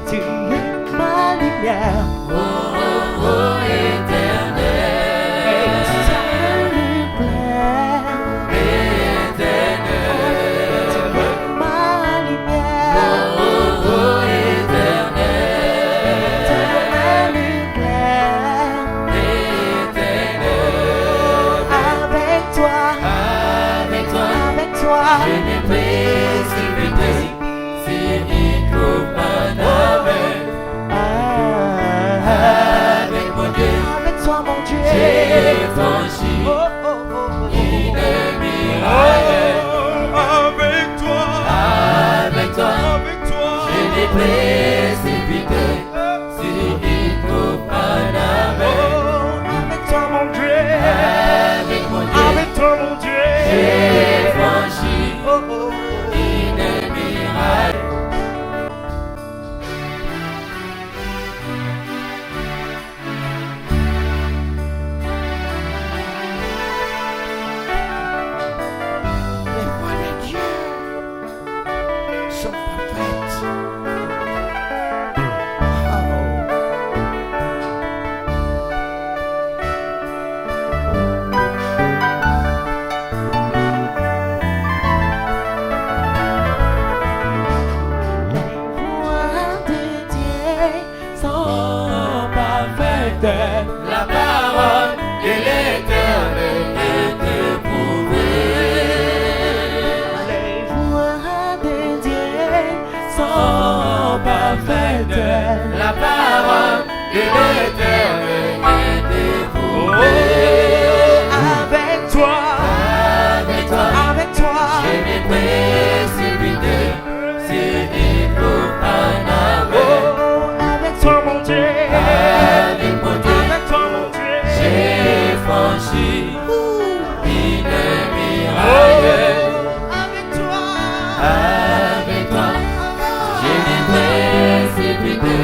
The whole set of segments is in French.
tu es ma lumière. Oh, oh, oh, éternel. Et ça lui plaît. Éternel. Tu es ma lumière. Oh, oh, oh, éternel. Ça lui plaît. Éternel. Avec toi. Avec toi. Avec toi. Je n'ai précipité. S'il n'y trouve pas d'amen. Avec mon Dieu. Avec toi, mon Dieu. J'ai franchi Oh, oh, oh, oh. une muraille. Avec toi, Avec toi, avec toi, je n'ai précipité. S'il n'y trouve pas d'amen. Avec toi, mon Dieu. Avec mon Dieu. Avec toi, mon Dieu. J'ai franchi Oh, oh, oh. une muraille. Les voies de Dieu sont parfaites. Les voies de Dieu sont parfaites. La parole de l'Éternel est éprouvée. Les voies de Dieu sont parfaites. La parole de l'Éternel est éprouvée. Avec toi, Avec toi, avec toi, je m'ai précipité. S'il n'y trouve pas d'amen. oh, avec toi, mon Dieu, Avec mon Dieu, avec toi, mon Dieu, j'ai franchi une muraille. avec toi, Avec toi, je m'ai précipité.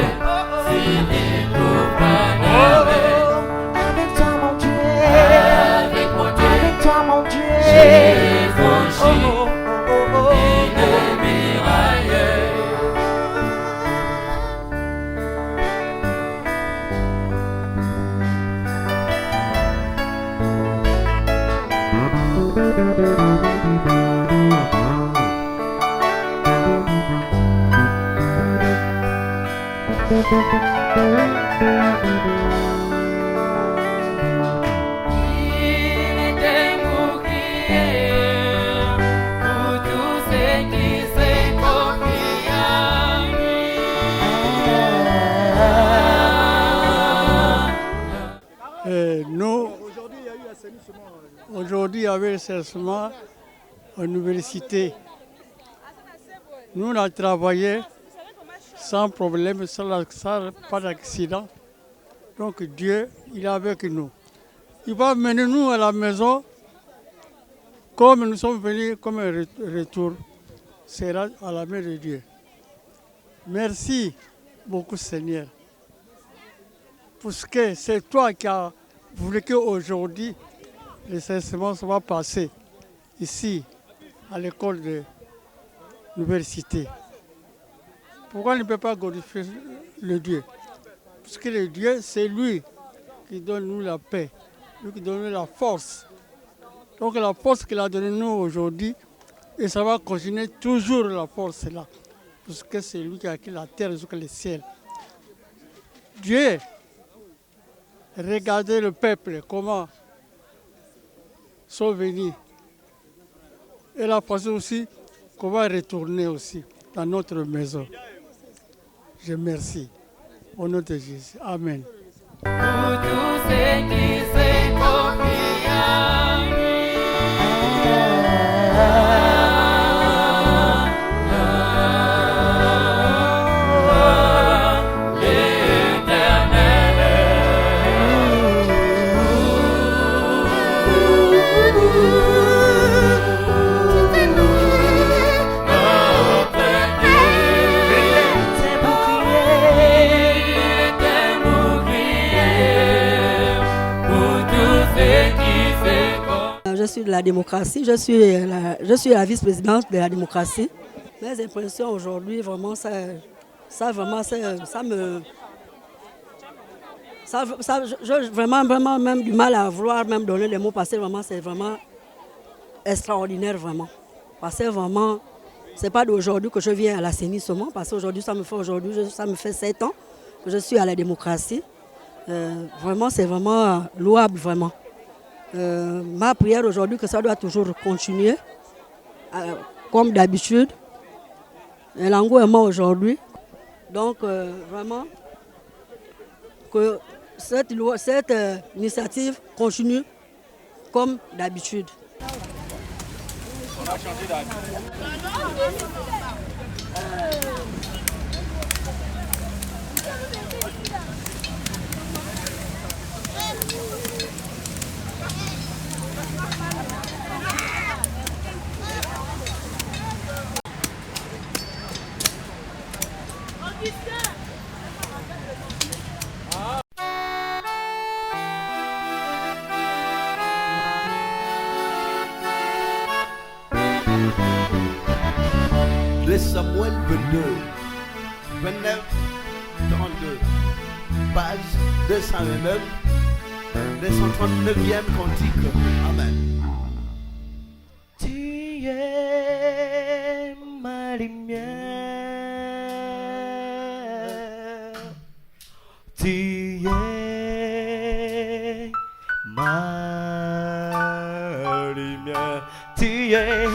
S'il n'y trouve pas d'amen. avec toi, mon Dieu, Avec mon Dieu, avec toi, mon Dieu, j'ai franchi oh, oh, oh, oh, une muraille. Il était bouclier pour tous ceux qui se confient en lui. Nous, aujourd'hui, il y avait l'assainissement à l'université. Nous, on a travaillé sans problème, sans pas d'accident. Donc Dieu, il est avec nous. Il va mener nous à la maison comme nous sommes venus, comme un retour. Sera à la main de Dieu. Merci beaucoup, Seigneur. Parce que c'est toi qui as voulu qu'aujourd'hui, le cessement soit passé ici, à l'école de l'université. Pourquoi on ne peut pas glorifier le Dieu? Parce que le Dieu, c'est lui qui donne nous la paix, lui qui donne nous la force. Donc la force qu'il a donnée nous aujourd'hui, et ça va continuer toujours la force là. Parce que c'est lui qui a créé la terre jusqu'à le ciel. Dieu, regardez le peuple, comment ils sont venus. Et la façon aussi qu'on va retourner aussi dans notre maison. Je remercie. Au nom de Jésus. Amen. Pour tous ceux qui se confient en lui. Je suis de la démocratie, je suis la vice-présidente de la démocratie. Mes impressions aujourd'hui, vraiment, Ça vraiment, j'ai vraiment même du mal à vouloir même donner les mots parce que vraiment, c'est vraiment extraordinaire vraiment. Parce que vraiment, c'est pas d'aujourd'hui que je viens à l'assainissement, parce qu'aujourd'hui, ça me fait 7 ans que je suis à la démocratie. Vraiment, c'est vraiment louable vraiment. Ma prière aujourd'hui, que ça doit toujours continuer, comme d'habitude. L'engouement aujourd'hui. Donc, vraiment, que cette initiative continue comme d'habitude. On a changé d'avis. De Samuel 22, 29, 32, page 229, 239e cantique. Amen. Tu es ma lumière, tu es ma lumière, tu es.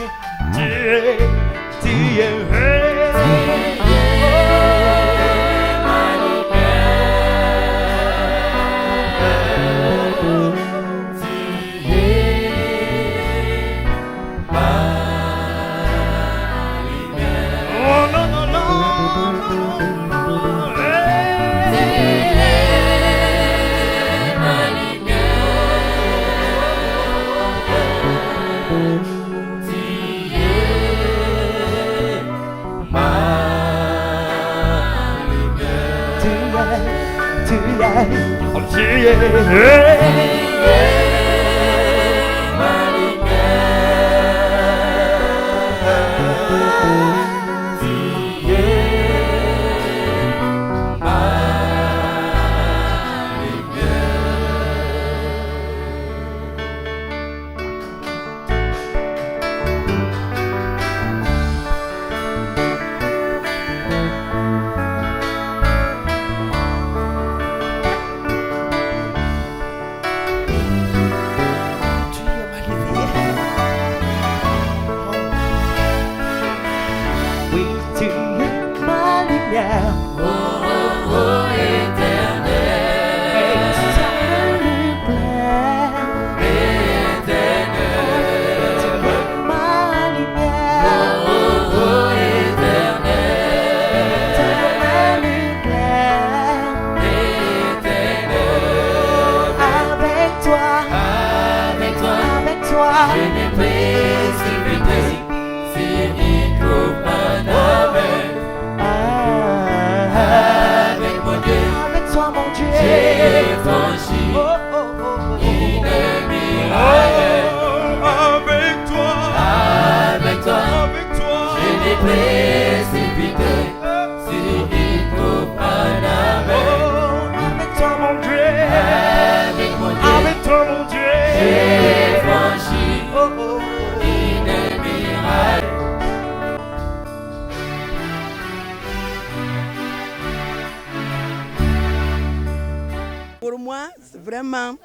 Pour moi, vraiment,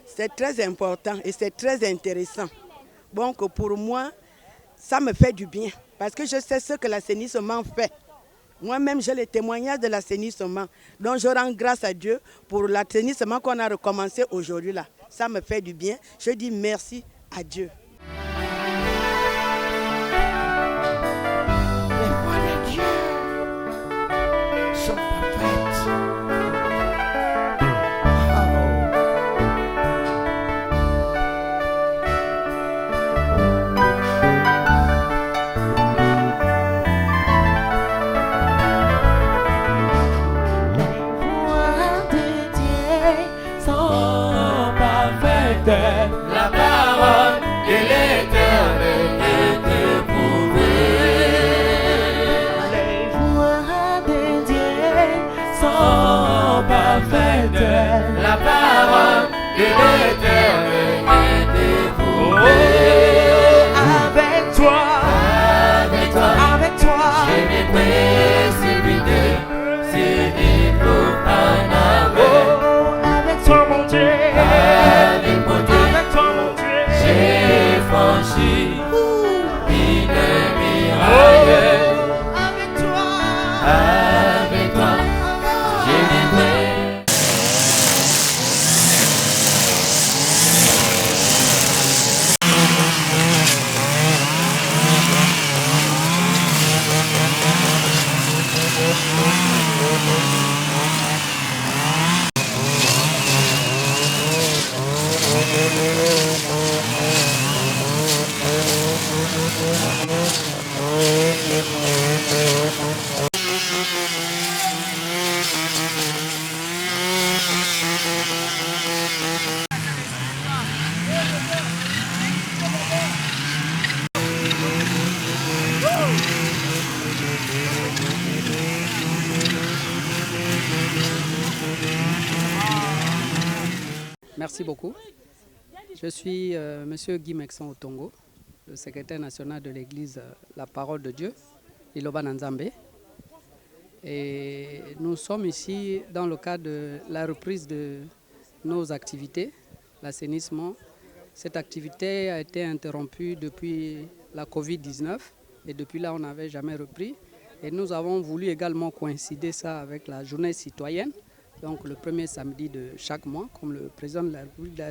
c'est très important et c'est très intéressant. Donc pour moi, ça me fait du bien parce que je sais ce que l'assainissement fait. Moi-même, j'ai le témoignage de l'assainissement. Donc je rends grâce à Dieu pour l'assainissement qu'on a recommencé aujourd'hui là. Ça me fait du bien. Je dis merci à Dieu. Les voies de Dieu sont parfaites. La parole de prophète, la parole de l'Éternel est dévouée. Avec toi, avec toi, je m'ai précipité, c'est il trouve un amour. avec toi mon Dieu, Avec mon Dieu, avec toi mon Dieu, j'ai franchi une muraille. avec toi, Avec toi, je m'ai précipité. Merci beaucoup. Je suis Monsieur Guy Mexon Otongo, le secrétaire national de l'église La Parole de Dieu, Iloba Nzambe. Et nous sommes ici dans le cadre de la reprise de nos activités, l'assainissement. Cette activité a été interrompue depuis la Covid-19 et depuis là on n'avait jamais repris. Et nous avons voulu également coïncider ça avec la journée citoyenne, donc le premier samedi de chaque mois, comme le président de la République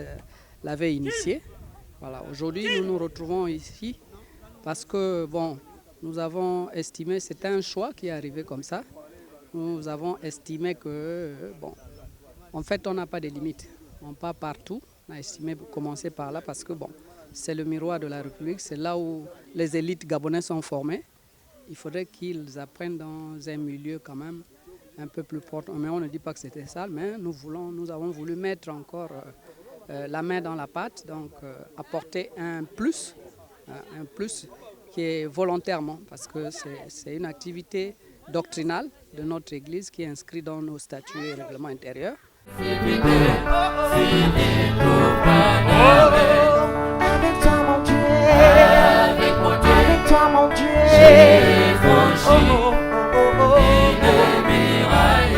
l'avait initié. Voilà, aujourd'hui, nous nous retrouvons ici parce que, bon, nous avons estimé, c'était un choix qui est arrivé comme ça, nous avons estimé que, bon, en fait, on n'a pas de limites. On part partout. On a estimé commencer par là parce que, bon, c'est le miroir de la République, c'est là où les élites gabonaises sont formées. Il faudrait qu'ils apprennent dans un milieu quand même un peu plus propre. Mais on ne dit pas que c'était ça, mais nous avons voulu mettre encore la main dans la pâte, donc apporter un plus qui est volontairement, parce que c'est une activité doctrinale de notre Église qui est inscrite dans nos statuts et règlements intérieurs. avec toi mon Dieu, avec toi mon Dieu, J'ai franchi oh, oh, oh, une muraille.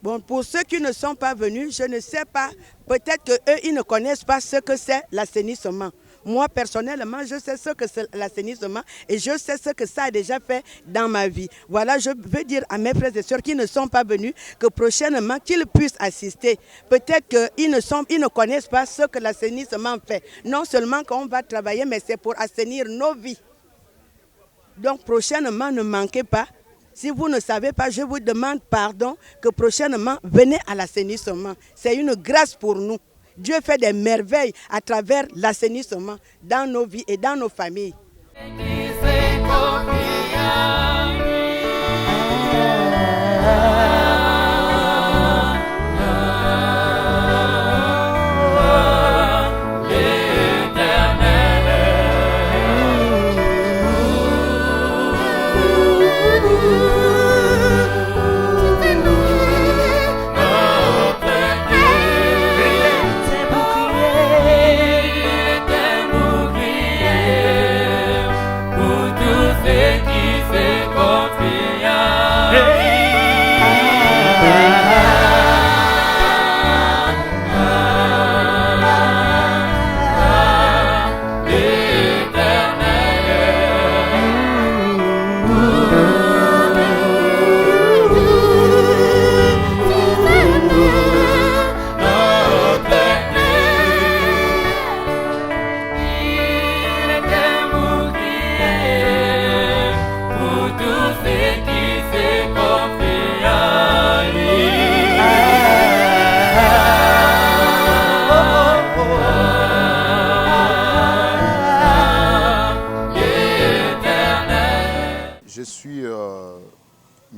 Bon, pour ceux qui ne sont pas venus, je ne sais pas, peut-être qu'eux, ils ne connaissent pas ce que c'est l'assainissement. Moi, personnellement, je sais ce que c'est l'assainissement et je sais ce que ça a déjà fait dans ma vie. Voilà, je veux dire à mes frères et sœurs qui ne sont pas venus que prochainement, qu'ils puissent assister. Peut-être qu'ils ne connaissent pas ce que l'assainissement fait. Non seulement qu'on va travailler, mais c'est pour assainir nos vies. Donc, prochainement, ne manquez pas. Si vous ne savez pas, je vous demande pardon, que prochainement, venez à l'assainissement. C'est une grâce pour nous. Dieu fait des merveilles à travers l'assainissement dans nos vies et dans nos familles. Pour tous ceux qui se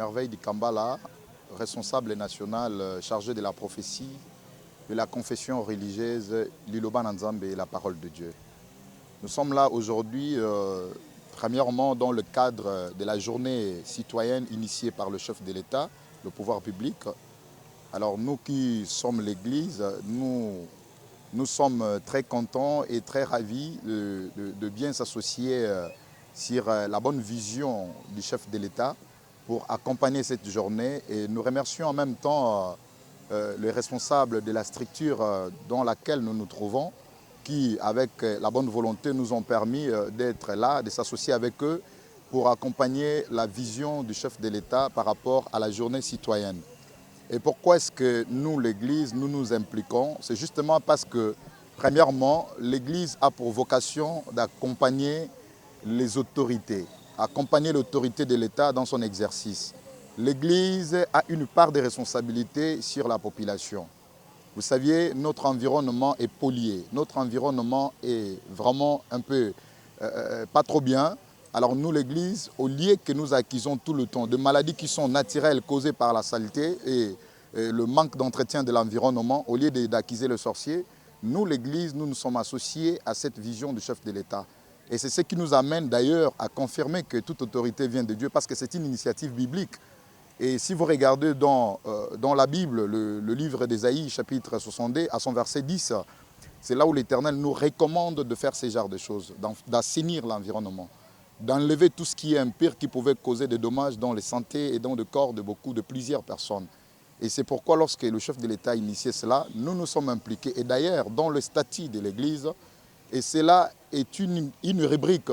Merveille du Kambala, responsable national chargé de la prophétie de la confession religieuse Liloba Nzambe et la parole de Dieu. Nous sommes là aujourd'hui, premièrement dans le cadre de la journée citoyenne initiée par le chef de l'État, le pouvoir public. Alors nous qui sommes l'Église, nous sommes très contents et très ravis de bien s'associer sur la bonne vision du chef de l'État pour accompagner cette journée. Et nous remercions en même temps les responsables de la structure dans laquelle nous nous trouvons, qui, avec la bonne volonté, nous ont permis d'être là, de s'associer avec eux pour accompagner la vision du chef de l'État par rapport à la journée citoyenne. Et pourquoi est-ce que nous, l'Église, nous nous impliquons? C'est justement parce que, premièrement, l'Église a pour vocation d'accompagner les autorités, accompagner l'autorité de l'État dans son exercice. L'Église a une part de responsabilité sur la population. Vous saviez, notre environnement est pollué, notre environnement est vraiment un peu pas trop bien. Alors nous, l'Église, au lieu que nous acquisons tout le temps de maladies qui sont naturelles causées par la saleté et le manque d'entretien de l'environnement, au lieu d'acquiser le sorcier, nous, l'Église, nous nous sommes associés à cette vision du chef de l'État. Et c'est ce qui nous amène d'ailleurs à confirmer que toute autorité vient de Dieu, parce que c'est une initiative biblique. Et si vous regardez dans la Bible, le livre d'Ésaïe, chapitre 62, à son verset 10, c'est là où l'Éternel nous recommande de faire ce genre de choses, d'assainir l'environnement, d'enlever tout ce qui est impur, qui pouvait causer des dommages dans les santé et dans le corps de plusieurs personnes. Et c'est pourquoi lorsque le chef de l'État a initié cela, nous nous sommes impliqués. Et d'ailleurs, dans le statut de l'Église, et cela est une rubrique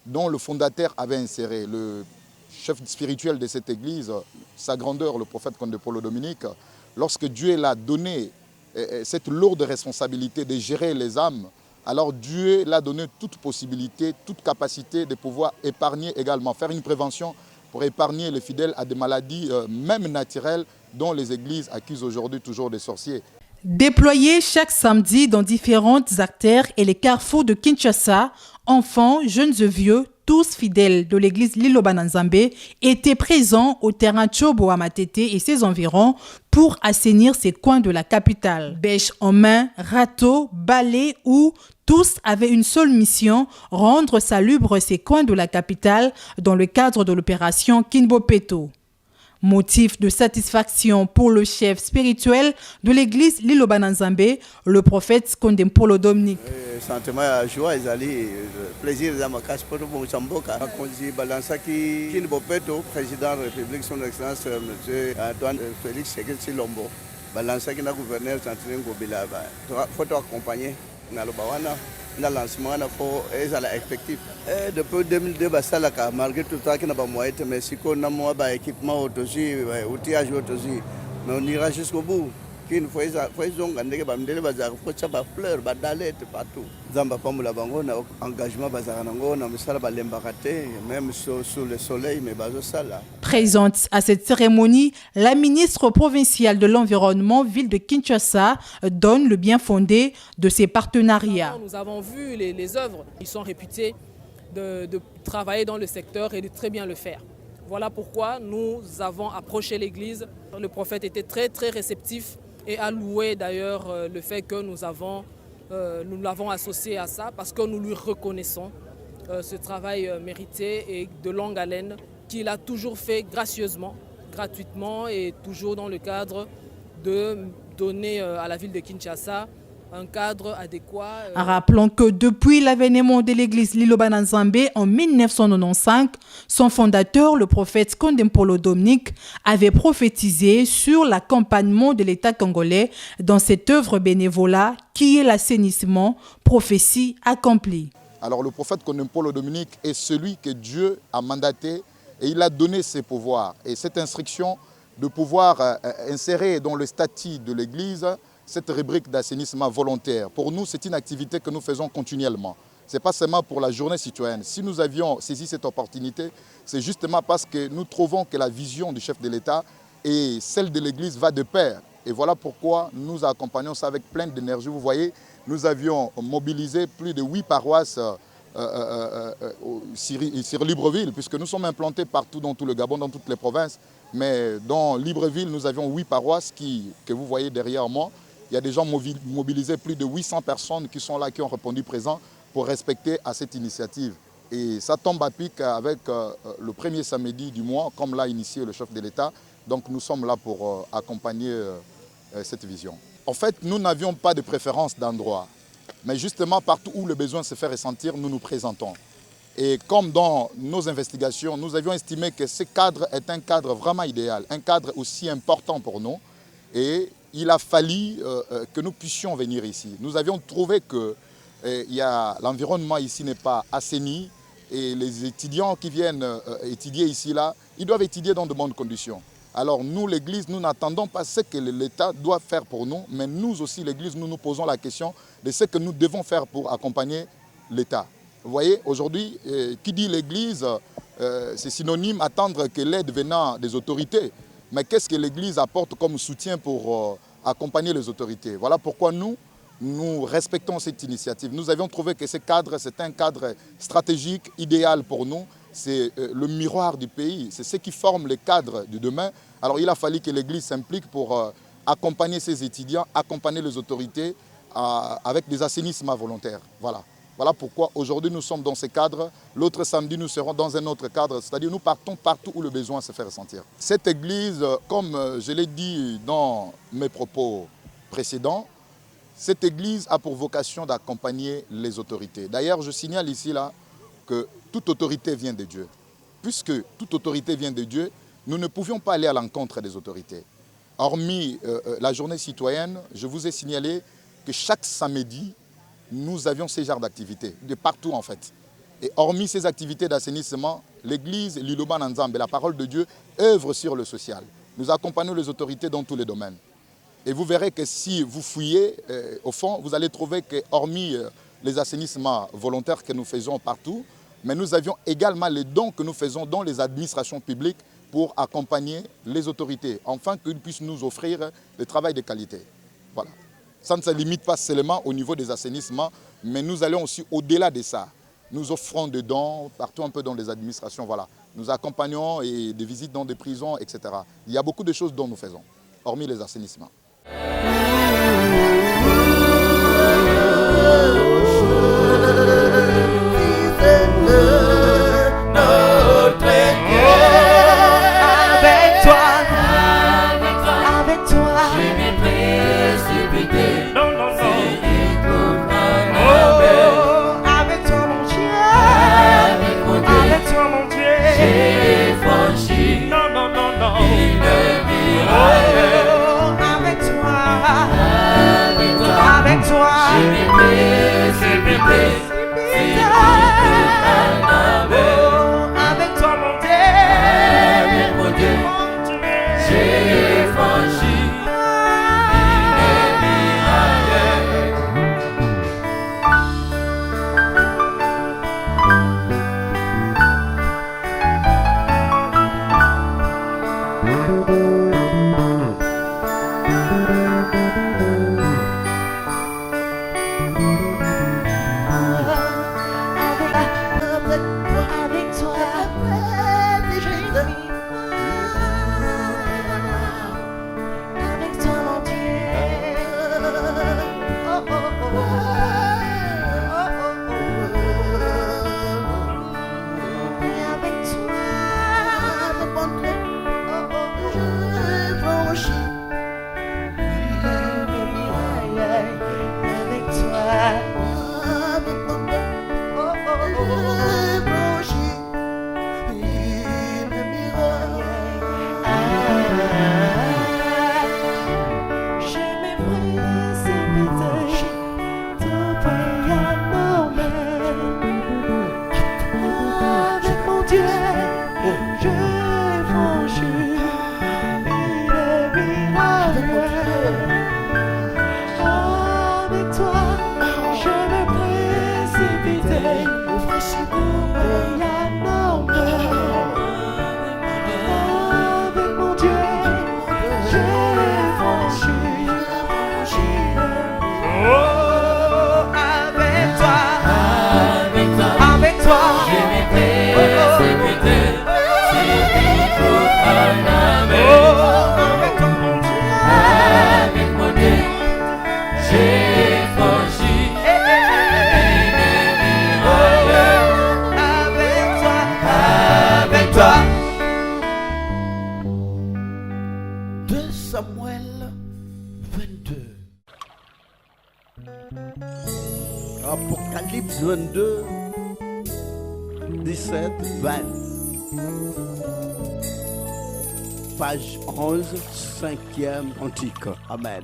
dont le fondateur avait inséré, le chef spirituel de cette Église, sa grandeur, le prophète Kondepolo Dominique, lorsque Dieu l'a donné cette lourde responsabilité de gérer les âmes, alors Dieu l'a donné toute possibilité, toute capacité de pouvoir épargner également, faire une prévention pour épargner les fidèles à des maladies même naturelles dont les églises accusent aujourd'hui toujours des sorciers. Déployés chaque samedi dans différentes artères et les carrefours de Kinshasa, enfants, jeunes et vieux, tous fidèles de l'église Liloba Nzambe, étaient présents au terrain Tchobo à Matete et ses environs pour assainir ces coins de la capitale. Bêche en main, râteau, balai ou tous avaient une seule mission, rendre salubre ces coins de la capitale dans le cadre de l'opération Kinbopeto. Motif de satisfaction pour le chef spirituel de l'église Liloba Nzambe, le prophète Kondempolo Dominique. Sentiment de joie, plaisir de ma casse pour mon Samboka. Konzi Balansaki Kinbopeto, président de la République, son excellence M. Antoine Félix Seketsi Lombo. Balansaki na gouverneur Santine Ngobila. Faut accompagner Nalobawana. Le lancement est effectif. Depuis 2002, malgré tout ça, qui n'a pas moyen, mais si on a un équipement outillage, mais on ira jusqu'au bout. Qu'il faut fleurs, partout. Engagement, même sous le soleil, mais Présente à cette cérémonie, la ministre provinciale de l'Environnement, ville de Kinshasa, donne le bien fondé de ces partenariats. Nous avons vu les œuvres, ils sont réputés de travailler dans le secteur et de très bien le faire. Voilà pourquoi nous avons approché l'Église. Le prophète était très réceptif et a loué d'ailleurs le fait que nous l'avons associé à ça, parce que nous lui reconnaissons ce travail mérité et de longue haleine qu'il a toujours fait gracieusement, gratuitement et toujours dans le cadre de donner à la ville de Kinshasa un cadre adéquat. Rappelons que depuis l'avènement de l'église Liloba Nzambe en 1995, son fondateur, le prophète Kondempolo Dominique, avait prophétisé sur l'accompagnement de l'État congolais dans cette œuvre bénévolat qui est l'assainissement, prophétie accomplie. Alors le prophète Kondempolo Dominique est celui que Dieu a mandaté et il a donné ses pouvoirs. Et cette instruction de pouvoir insérer dans le statut de l'Église cette rubrique d'assainissement volontaire. Pour nous, c'est une activité que nous faisons continuellement. Ce n'est pas seulement pour la journée citoyenne. Si nous avions saisi cette opportunité, c'est justement parce que nous trouvons que la vision du chef de l'État et celle de l'Église va de pair. Et voilà pourquoi nous accompagnons ça avec plein d'énergie. Vous voyez, nous avions mobilisé plus de 8 paroisses sur Libreville, puisque nous sommes implantés partout dans tout le Gabon, dans toutes les provinces. Mais dans Libreville, nous avions 8 paroisses que vous voyez derrière moi. Il y a des gens mobilisés, plus de 800 personnes qui sont là, qui ont répondu présent pour respecter à cette initiative. Et ça tombe à pic avec le premier samedi du mois, comme l'a initié le chef de l'État. Donc nous sommes là pour accompagner cette vision. En fait, nous n'avions pas de préférence d'endroit. Mais justement, partout où le besoin se fait ressentir, nous nous présentons. Et comme dans nos investigations, nous avions estimé que ce cadre est un cadre vraiment idéal, un cadre aussi important pour nous. Et il a fallu que nous puissions venir ici. Nous avions trouvé que l'environnement ici n'est pas assaini et les étudiants qui viennent étudier ici, là, ils doivent étudier dans de bonnes conditions. Alors nous, l'Église, nous n'attendons pas ce que l'État doit faire pour nous, mais nous aussi, l'Église, nous nous posons la question de ce que nous devons faire pour accompagner l'État. Vous voyez, aujourd'hui, qui dit l'Église, c'est synonyme attendre que l'aide venant des autorités. Mais qu'est-ce que l'Église apporte comme soutien pour accompagner les autorités? Voilà pourquoi nous respectons cette initiative. Nous avions trouvé que ce cadre, c'est un cadre stratégique, idéal pour nous. C'est le miroir du pays, c'est ce qui forme le cadre de demain. Alors il a fallu que l'Église s'implique pour accompagner ses étudiants, accompagner les autorités avec des assainissements volontaires. Voilà pourquoi aujourd'hui nous sommes dans ce cadre. L'autre samedi, nous serons dans un autre cadre, c'est-à-dire nous partons partout où le besoin se fait ressentir. Cette église, comme je l'ai dit dans mes propos précédents, cette église a pour vocation d'accompagner les autorités. D'ailleurs, je signale ici là que toute autorité vient de Dieu. Puisque toute autorité vient de Dieu, nous ne pouvions pas aller à l'encontre des autorités. Hormis la journée citoyenne, je vous ai signalé que chaque samedi, nous avions ces genres d'activités, de partout en fait. Et hormis ces activités d'assainissement, l'église Liloba Nzambe, la parole de Dieu, œuvre sur le social. Nous accompagnons les autorités dans tous les domaines. Et vous verrez que si vous fouillez, au fond, vous allez trouver que hormis les assainissements volontaires que nous faisons partout, mais nous avions également les dons que nous faisons dans les administrations publiques pour accompagner les autorités, afin qu'ils puissent nous offrir des travail de qualité. Voilà. Ça ne se limite pas seulement au niveau des assainissements, mais nous allons aussi au-delà de ça. Nous offrons des dons partout un peu dans les administrations. Voilà. Nous accompagnons et des visites dans des prisons, etc. Il y a beaucoup de choses dont nous faisons, hormis les assainissements. Avec mon Dieu, j'ai franchi. 22. Apocalypse 22, 17, 20. Page 11, 5e cantique. Amen.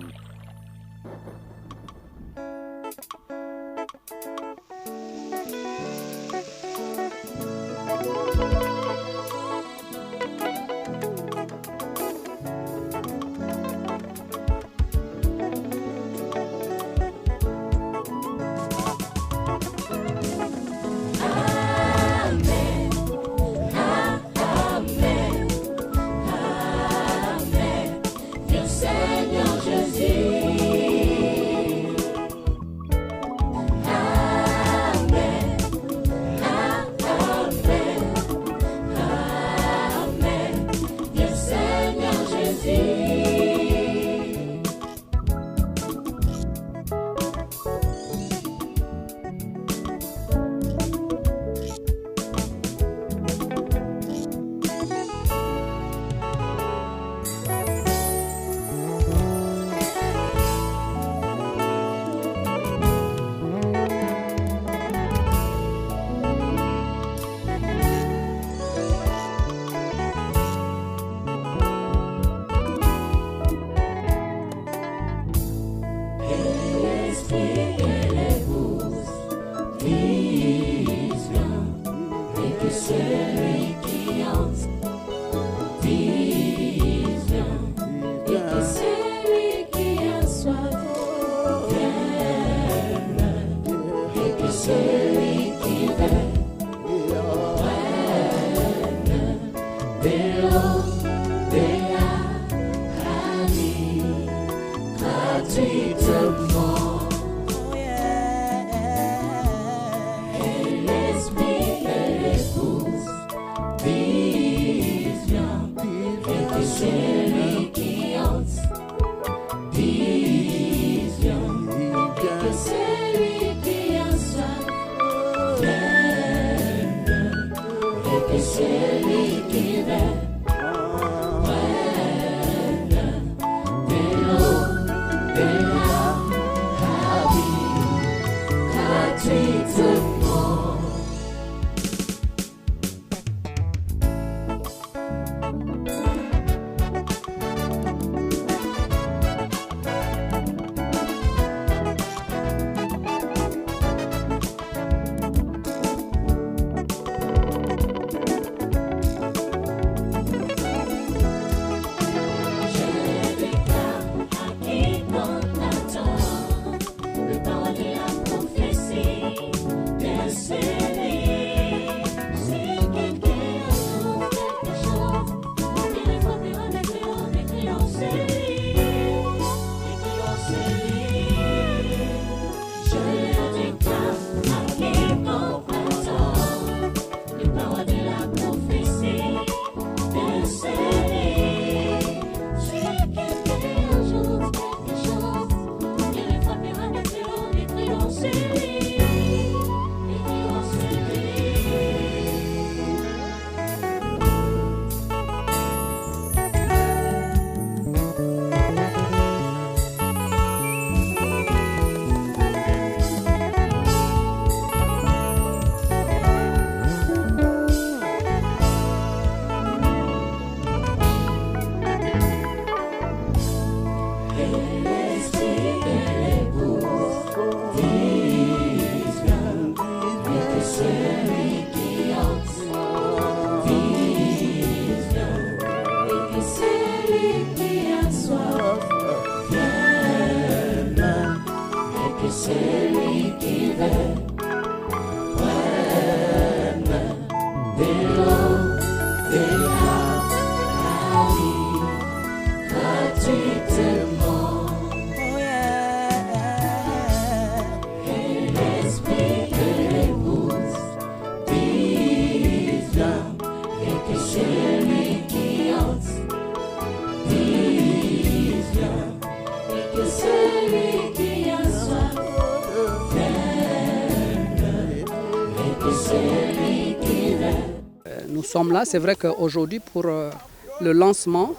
Nous sommes là, c'est vrai qu'aujourd'hui pour le lancement,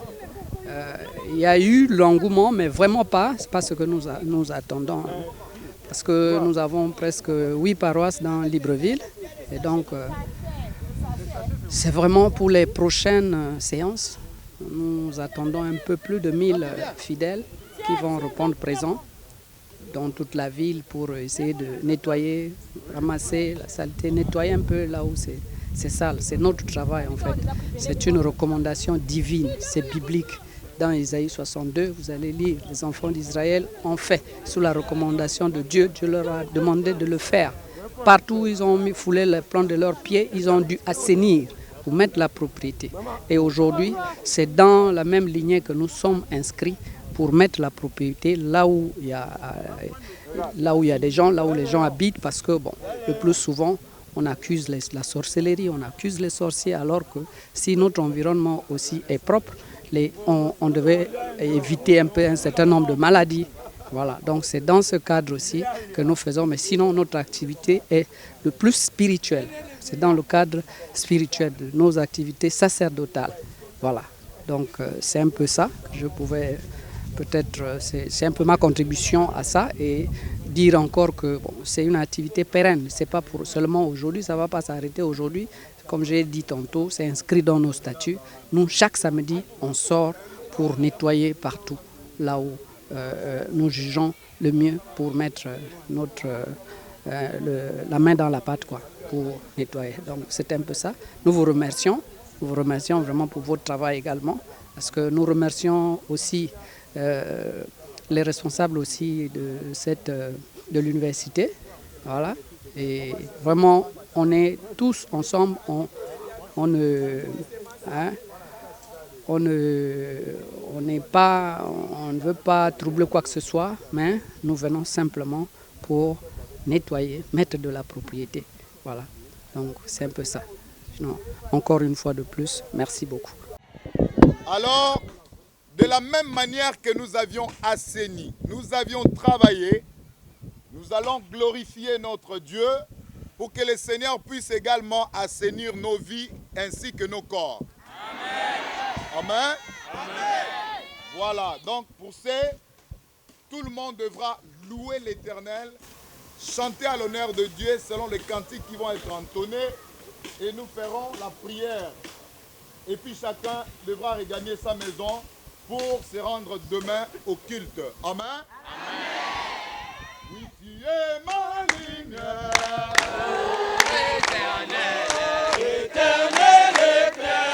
il y a eu l'engouement, mais vraiment pas. Ce n'est pas ce que nous attendons. Parce que nous avons presque 8 paroisses dans Libreville. Et donc, c'est vraiment pour les prochaines séances. Nous attendons un peu plus de 1000 fidèles qui vont répondre présents dans toute la ville pour essayer de nettoyer, ramasser la saleté, nettoyer un peu là où c'est sale. C'est notre travail en fait. C'est une recommandation divine, c'est biblique. Dans Isaïe 62, vous allez lire, les enfants d'Israël ont fait sous la recommandation de Dieu. Dieu leur a demandé de le faire. Partout où ils ont foulé les plans de leurs pieds, ils ont dû assainir pour mettre la propriété. Et aujourd'hui, c'est dans la même lignée que nous sommes inscrits pour mettre la propriété là où il y a des gens, là où les gens habitent, parce que bon, le plus souvent, on accuse la sorcellerie, on accuse les sorciers, alors que si notre environnement aussi est propre, on devait éviter un certain nombre de maladies. Voilà, donc c'est dans ce cadre aussi que nous faisons, mais sinon notre activité est le plus spirituelle. C'est dans le cadre spirituel de nos activités sacerdotales. Voilà, donc c'est un peu ça que je pouvais peut-être, c'est un peu ma contribution à ça et dire encore que bon, c'est une activité pérenne, c'est pas pour seulement aujourd'hui, ça ne va pas s'arrêter aujourd'hui. Comme j'ai dit tantôt, c'est inscrit dans nos statuts. Nous, chaque samedi, on sort pour nettoyer partout, là où nous jugeons le mieux pour mettre la main dans la pâte, quoi, pour nettoyer. Donc c'est un peu ça. Nous vous remercions vraiment pour votre travail également, parce que nous remercions aussi les responsables aussi de l'université. Voilà. Et vraiment, on est tous ensemble, on ne veut pas troubler quoi que ce soit, mais nous venons simplement pour nettoyer, mettre de la propriété. Voilà, donc c'est un peu ça. Sinon, encore une fois de plus, merci beaucoup. Alors, de la même manière que nous avions assaini, nous avions travaillé, nous allons glorifier notre Dieu pour que le Seigneur puisse également assainir nos vies ainsi que nos corps. Amen. Amen. Amen. Voilà, donc pour ça, tout le monde devra louer l'Éternel, chanter à l'honneur de Dieu selon les cantiques qui vont être entonnés et nous ferons la prière. Et puis chacun devra regagner sa maison pour se rendre demain au culte. Amen. Amen. Oui, tu es ma lumière. Éternel, éternel, éternel.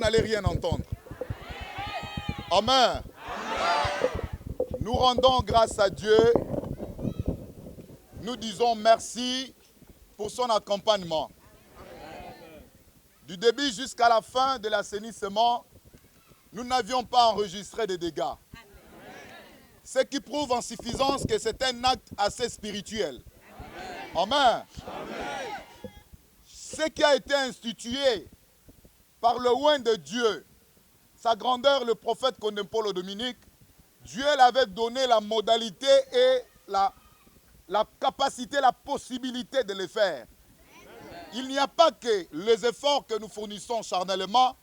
n'allez rien entendre. Amen. Nous rendons grâce à Dieu. Nous disons merci pour son accompagnement. Du début jusqu'à la fin de l'assainissement, nous n'avions pas enregistré de dégâts. Ce qui prouve en suffisance que c'est un acte assez spirituel. Amen. Ce qui a été institué par le oint de Dieu, sa grandeur, le prophète Condempolo Dominique, Dieu l'avait donné la modalité et la capacité, la possibilité de le faire. Il n'y a pas que les efforts que nous fournissons charnellement,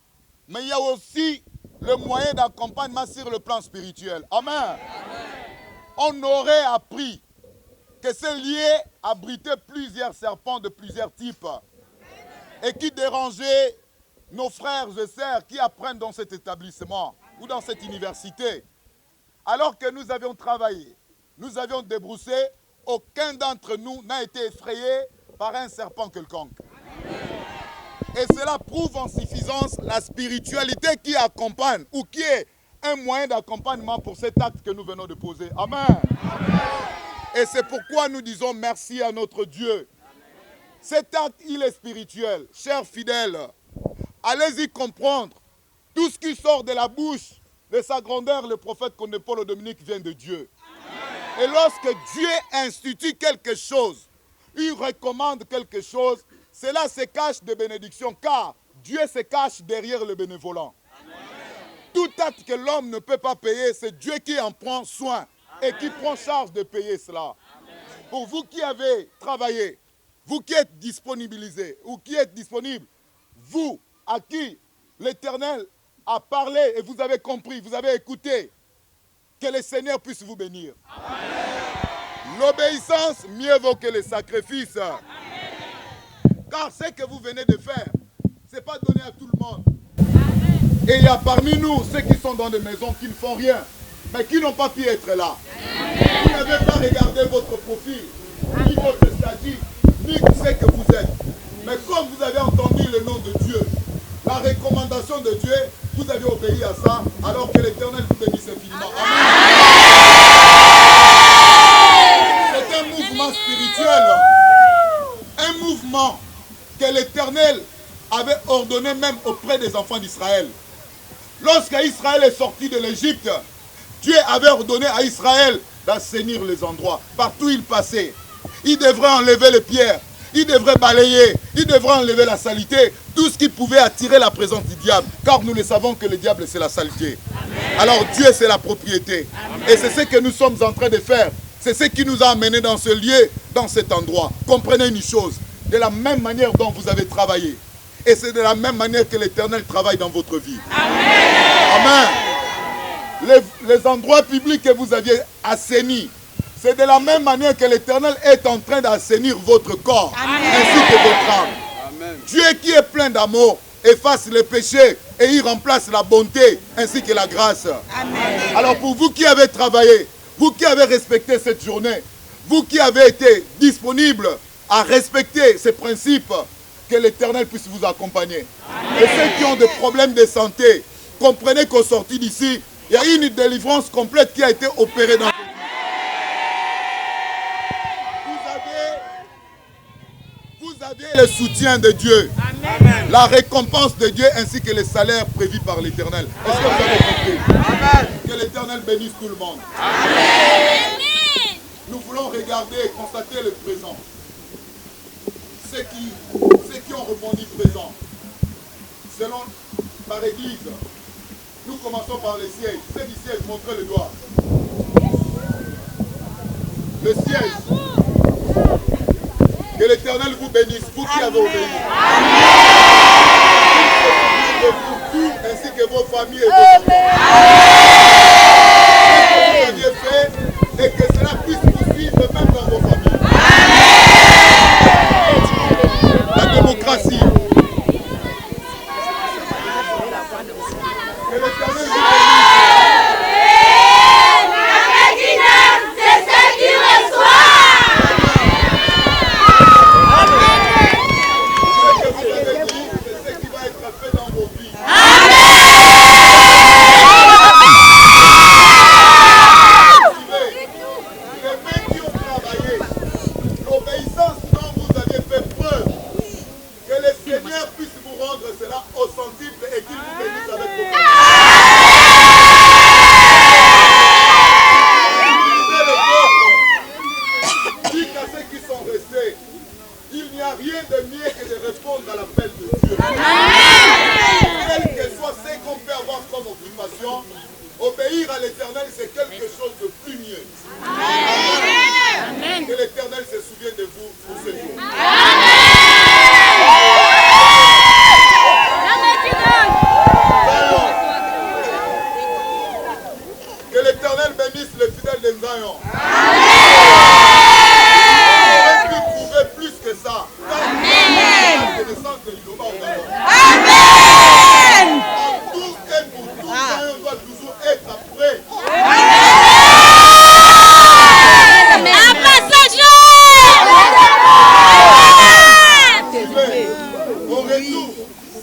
mais il y a aussi le moyen d'accompagnement sur le plan spirituel. Amen. On aurait appris que ce lieu abritait plusieurs serpents de plusieurs types et qui dérangeaient nos frères et sœurs qui apprennent dans cet établissement ou dans cette université. Alors que nous avions travaillé, nous avions débroussé, aucun d'entre nous n'a été effrayé par un serpent quelconque. Et cela prouve en suffisance la spiritualité qui accompagne ou qui est un moyen d'accompagnement pour cet acte que nous venons de poser. Amen. Et c'est pourquoi nous disons merci à notre Dieu. Cet acte, il est spirituel. Chers fidèles, allez-y comprendre. Tout ce qui sort de la bouche de sa grandeur, le prophète Condempolo Dominique vient de Dieu. Et lorsque Dieu institue quelque chose, il recommande quelque chose, cela se cache de bénédiction, car Dieu se cache derrière le bénévolant. Tout acte que l'homme ne peut pas payer, c'est Dieu qui en prend soin et qui prend charge de payer cela. Pour vous qui avez travaillé, vous qui êtes disponibilisés ou qui êtes disponibles, vous à qui l'Éternel a parlé et vous avez compris, vous avez écouté, que le Seigneur puisse vous bénir. L'obéissance, mieux vaut que le sacrifice. Car ce que vous venez de faire, ce n'est pas donné à tout le monde. Et il y a parmi nous ceux qui sont dans des maisons qui ne font rien, mais qui n'ont pas pu être là. Vous n'avez pas regardé votre profil, ni votre statut, ni ce que vous êtes. Mais comme vous avez entendu le nom de Dieu, la recommandation de Dieu, vous avez obéi à ça, alors que l'Éternel vous bénisse infiniment. C'est un mouvement spirituel, un mouvement que l'Éternel avait ordonné même auprès des enfants d'Israël. Lorsqu'Israël est sorti de l'Égypte, Dieu avait ordonné à Israël d'assainir les endroits. Partout où il passait, il devrait enlever les pierres, il devrait balayer, il devrait enlever la saleté, tout ce qui pouvait attirer la présence du diable. Car nous le savons que le diable c'est la saleté. Alors Dieu c'est la propriété. Et c'est ce que nous sommes en train de faire. C'est ce qui nous a amenés dans ce lieu, dans cet endroit. Comprenez une chose, de la même manière dont vous avez travaillé. Et c'est de la même manière que l'Éternel travaille dans votre vie. Amen. Les endroits publics que vous aviez assainis, c'est de la même manière que l'Éternel est en train d'assainir votre corps, ainsi que votre âme. Amen. Dieu qui est plein d'amour efface les péchés et il remplace la bonté ainsi que la grâce. Amen. Alors pour vous qui avez travaillé, vous qui avez respecté cette journée, vous qui avez été disponible à respecter ces principes, que l'Éternel puisse vous accompagner. Amen. Et ceux qui ont des problèmes de santé, comprenez qu'au sorti d'ici, il y a une délivrance complète qui a été opérée dans votre vie. Vous avez le soutien de Dieu. Amen. La récompense de Dieu ainsi que les salaires prévus par l'Éternel. Est-ce que vous avez compris? Amen. Que l'Éternel bénisse tout le monde. Amen. Nous voulons regarder et constater le présent. Ceux qui ont répondu présent, selon par église, nous commençons par le siège. Ceux du siège, montrez le doigt. Le siège. Que l'Éternel vous bénisse, vous qui avez obéi. Pour tout, ainsi que vos familles et vos enfants. Ce que vous aviez fait, et que cela puisse vous suivre même dans vos familles. La démocratie. Que l'Éternel vous bénisse. Ce que vous avez dit, c'est ce qui va être fait dans vos vies. Obéir à l'Éternel, c'est quelque chose de plus mieux. Amen. Que l'Éternel se souvienne de vous pour ce jour. Que l'Éternel bénisse le fidèle de Zion. On aurait pu trouver plus que ça. Amen. La connaissance de l'Iloba au Gabon. Amen. En tout et pour tout, Zion doit toujours être prêt. Au retour,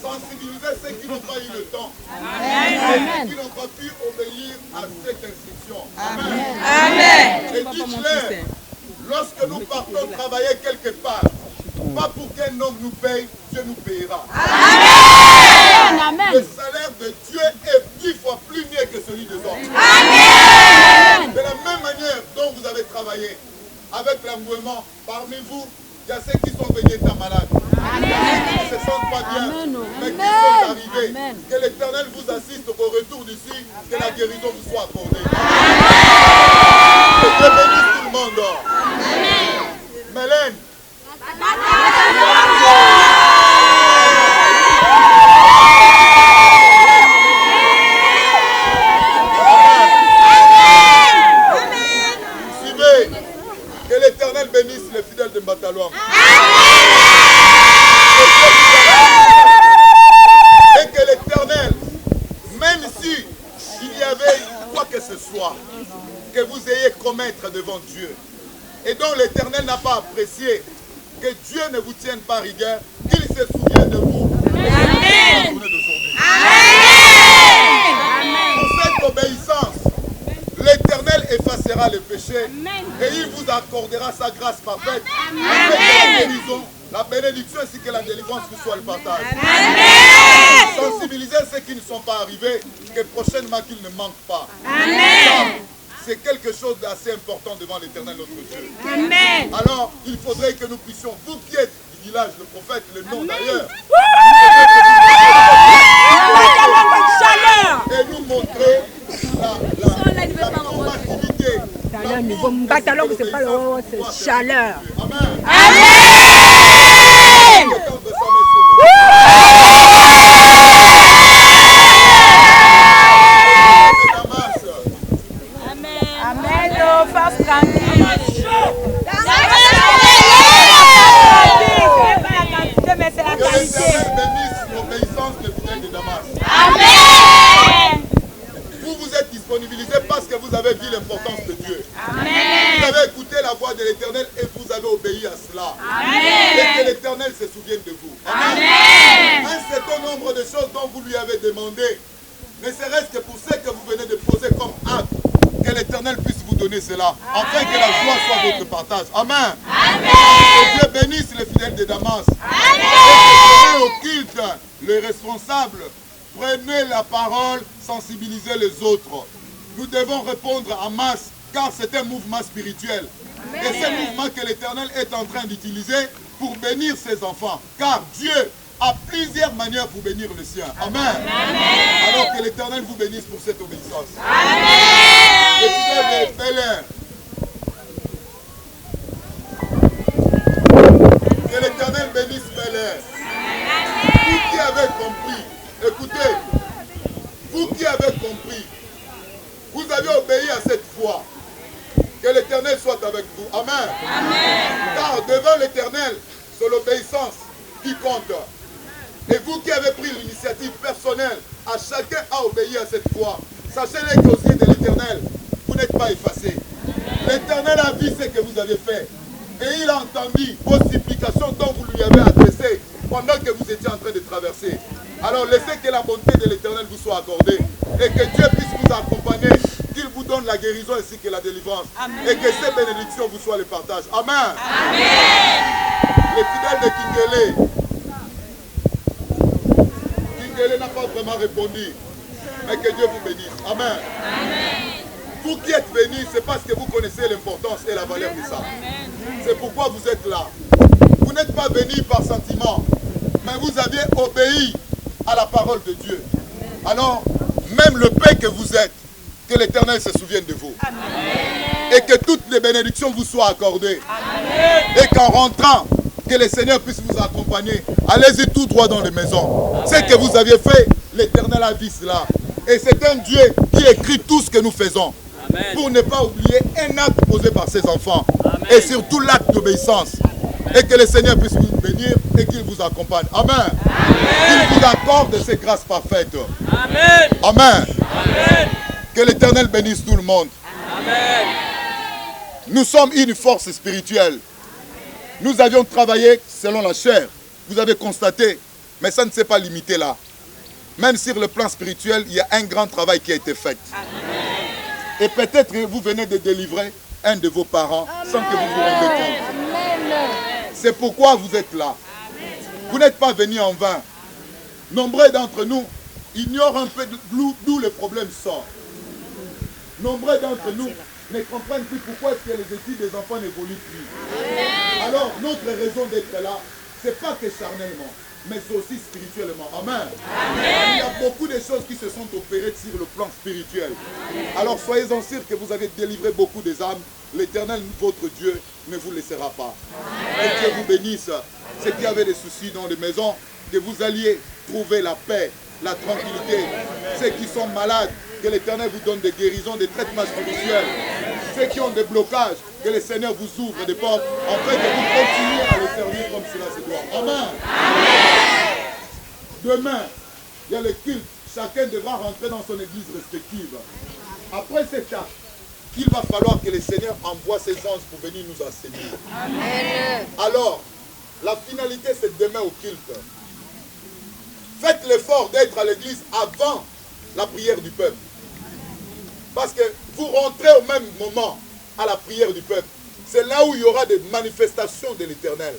sensibiliser ceux qui n'ont pas eu le temps. Amen. Qui n'ont pas pu obéir à cette instruction. Amen. Amen. Et dites-leur, lorsque nous partons travailler quelque part, pas pour qu'un homme nous paye, Dieu nous payera. Amen. Le salaire de Dieu est 10 fois plus mieux que celui des hommes. Amen. De la même manière dont vous avez travaillé avec l'engouement, parmi vous, il y a ceux qui sont venus étant malades. Amen. Qui ne se sentent pas bien, mais qui sont arrivés. Amen. Que l'Éternel vous assiste au retour d'ici, que la guérison vous soit accordée. Que Dieu bénisse tout le monde. Amen. Mélène. Suivez. Que l'Éternel bénisse les fidèles de Mbatalouam. Et que l'Éternel, même si il y avait quoi que ce soit que vous ayez commettre devant Dieu et dont l'Éternel n'a pas apprécié, que Dieu ne vous tienne pas rigueur, qu'il se souvienne de vous. Amen. Pour cette obéissance, l'Éternel effacera les péchés et il vous accordera sa grâce parfaite. La guérison, la bénédiction ainsi que la délivrance vous soit le partage. Amen. Sensibiliser ceux qui ne sont pas arrivés, que prochainement qu'ils ne manquent pas. Amen. C'est quelque chose d'assez important devant l'Éternel notre Dieu. Amen. Alors, il faudrait que nous puissions, vous qui êtes du village, le prophète, le nom d'ailleurs, et nous montrer la combativité. Batalon, c'est pas le haut, c'est chaleur. Amen. Amen, nos forces tranquilles. Mais c'est la Que l'Éternel bénisse l'obéissance des fidèles de Damas. Amen. Vous êtes disponibilisés parce que vous avez vu l'importance de Dieu. Amen. Vous avez écouté la voix de l'Éternel et vous avez obéi à cela. Amen. Et que l'Éternel se souvienne de vous. Amen. Un certain nombre de choses dont vous lui avez demandé, ne serait-ce que pour ce que vous venez de poser comme acte, que l'Éternel puisse vous donner cela, afin que la joie soit votre partage. Amen. Amen. Que Dieu bénisse les fidèles de Damas. Amen. Et au culte, les responsables, prenez la parole, sensibilisez les autres. Nous devons répondre en masse, car c'est un mouvement spirituel. Amen. Et c'est un mouvement que l'Éternel est en train d'utiliser pour bénir ses enfants. Car Dieu a plusieurs manières pour bénir le sien. Amen. Amen. Alors que l'Éternel vous bénisse pour cette obéissance. Amen. Les fidèles de Bel-Air. Que l'Éternel bénisse Bel-Air. Vous qui avez compris, écoutez, vous qui avez compris, vous avez obéi à cette foi. Que l'Éternel soit avec vous. Amen. Amen. Car devant l'Éternel, c'est l'obéissance qui compte. Et vous qui avez pris l'initiative personnelle, à chacun a obéi à cette foi. Sachez-le qu'aux yeux de l'Éternel, vous n'êtes pas effacés. L'Éternel a vu ce que vous avez fait. Et il a entendu vos supplications dont vous lui avez adressées pendant que vous étiez en train de traverser. Alors laissez que la bonté de l'Éternel vous soit accordée. Et que Dieu puisse vous accompagner, qu'il vous donne la guérison ainsi que la délivrance. Amen. Et que ces bénédictions vous soient le partage. Amen. Amen. Les fidèles de Kingele. Kingele n'a pas vraiment répondu. Mais que Dieu vous bénisse. Amen. Amen. Vous qui êtes venus, c'est parce que vous connaissez l'importance et la valeur de ça. C'est pourquoi vous êtes là. Vous n'êtes pas venus par sentiment, mais vous aviez obéi à la parole de Dieu. Alors, même le paix que vous êtes, que l'Éternel se souvienne de vous. Et que toutes les bénédictions vous soient accordées. Et qu'en rentrant, que le Seigneur puisse vous accompagner. Allez-y tout droit dans les maisons. Ce que vous aviez fait, l'Éternel a vu cela. Et c'est un Dieu qui écrit tout ce que nous faisons. Pour ne pas oublier un acte posé par ses enfants. Et surtout l'acte d'obéissance. Et que le Seigneur puisse vous bénir et qu'il vous accompagne. Amen. Qu'il vous accorde ses grâces parfaites. Amen. Amen. Amen. Que l'Éternel bénisse tout le monde. Amen. Nous sommes une force spirituelle. Nous avions travaillé selon la chair. Vous avez constaté. Mais ça ne s'est pas limité là. Même sur le plan spirituel, il y a un grand travail qui a été fait. Et peut-être vous venez de délivrer un de vos parents sans que vous vous rendiez compte. C'est pourquoi vous êtes là. Vous n'êtes pas venus en vain. Nombreux d'entre nous ignorent un peu d'où le problème sort. Nombreux d'entre nous ne comprennent plus pourquoi est-ce que les études des enfants n'évoluent plus. Alors, notre raison d'être là, ce n'est pas que charnellement, mais aussi spirituellement. Amen. Il y a beaucoup de choses qui se sont opérées sur le plan spirituel. Alors, soyez-en sûrs que vous avez délivré beaucoup des âmes. L'Éternel, votre Dieu, ne vous laissera pas. Que Dieu vous bénisse. Ceux qui avaient des soucis dans les maisons, que vous alliez trouver la paix, la tranquillité. Ceux qui sont malades, que l'Éternel vous donne des guérisons, des traitements spirituels. Ceux qui ont des blocages, que le Seigneur vous ouvre des portes, afin que vous continuiez à le servir comme cela se doit. Amen. Demain, il y a le culte. Chacun devra rentrer dans son église respective. Après cet acte, il va falloir que le Seigneur envoie ses anges pour venir nous assainir. Amen. Alors, la finalité, c'est demain au culte. Faites l'effort d'être à l'église avant la prière du peuple. Parce que vous rentrez au même moment à la prière du peuple. C'est là où il y aura des manifestations de l'Éternel.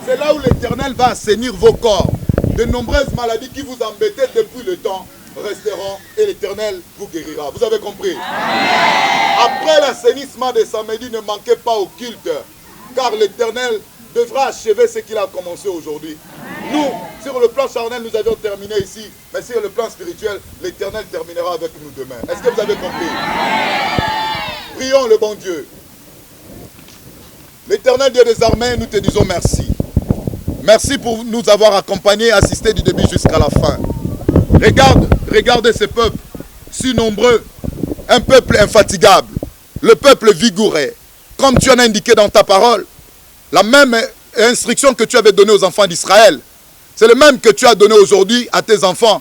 C'est là où l'Éternel va assainir vos corps. De nombreuses maladies qui vous embêtaient depuis le temps resteront et l'Éternel vous guérira. Vous avez compris? Après l'assainissement de samedi, ne manquez pas au culte. Car l'Éternel devra achever ce qu'il a commencé aujourd'hui. Nous, sur le plan charnel, nous avions terminé ici. Mais sur le plan spirituel, l'Éternel terminera avec nous demain. Est-ce que vous avez compris? Prions le bon Dieu. L'Éternel Dieu des armées, nous te disons merci. Merci pour nous avoir accompagnés, assistés du début jusqu'à la fin. Regardez ce peuple, si nombreux, un peuple infatigable, le peuple vigoureux. Comme tu en as indiqué dans ta parole, la même instruction que tu avais donnée aux enfants d'Israël, c'est le même que tu as donné aujourd'hui à tes enfants.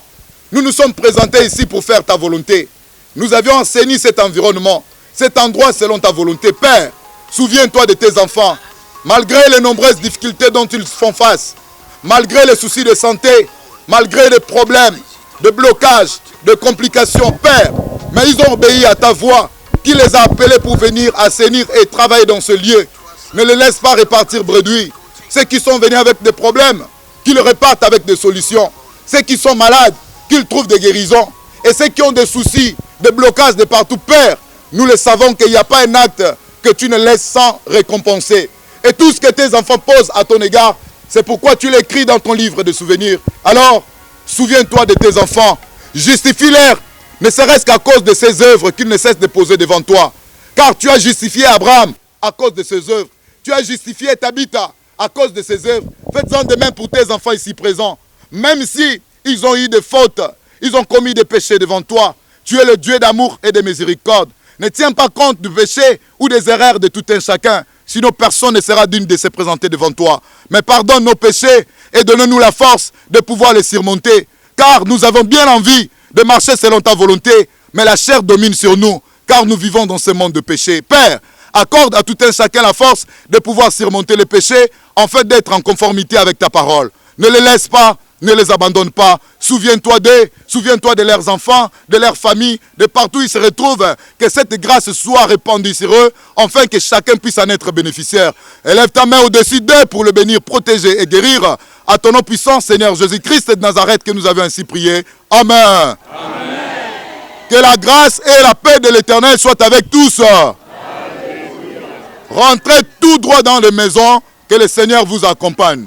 Nous nous sommes présentés ici pour faire ta volonté. Nous avions enseigné cet environnement, cet endroit selon ta volonté. Père, souviens-toi de tes enfants. Malgré les nombreuses difficultés dont ils font face, malgré les soucis de santé, malgré les problèmes, de blocages, de complications, Père, mais ils ont obéi à ta voix qui les a appelés pour venir assainir et travailler dans ce lieu. Ne les laisse pas répartir bredouilles. Ceux qui sont venus avec des problèmes, qu'ils repartent avec des solutions. Ceux qui sont malades, qu'ils trouvent des guérisons. Et ceux qui ont des soucis, des blocages de partout, Père, nous le savons qu'il n'y a pas un acte que tu ne laisses sans récompenser. Et tout ce que tes enfants posent à ton égard, c'est pourquoi tu l'écris dans ton livre de souvenirs. Alors, souviens-toi de tes enfants. Justifie-les, ne serait-ce qu'à cause de ces œuvres qu'ils ne cessent de poser devant toi. Car tu as justifié Abraham à cause de ses œuvres. Tu as justifié Tabitha à cause de ses œuvres. Faites-en de même pour tes enfants ici présents. Même si ils ont eu des fautes, ils ont commis des péchés devant toi. Tu es le Dieu d'amour et de miséricorde. Ne tiens pas compte du péché ou des erreurs de tout un chacun. Sinon personne ne sera digne de se présenter devant toi. Mais pardonne nos péchés et donne-nous la force de pouvoir les surmonter. Car nous avons bien envie de marcher selon ta volonté. Mais la chair domine sur nous. Car nous vivons dans ce monde de péché. Père, accorde à tout un chacun la force de pouvoir surmonter les péchés, en fait d'être en conformité avec ta parole. Ne les laisse pas, ne les abandonne pas. Souviens-toi de leurs enfants, de leurs familles, de partout où ils se retrouvent. Que cette grâce soit répandue sur eux, afin que chacun puisse en être bénéficiaire. Élève ta main au-dessus d'eux pour le bénir, protéger et guérir. À ton nom puissant, Seigneur Jésus-Christ de Nazareth, que nous avons ainsi prié. Amen. Amen. Que la grâce et la paix de l'Éternel soient avec tous. Rentrez tout droit dans les maisons, que le Seigneur vous accompagne.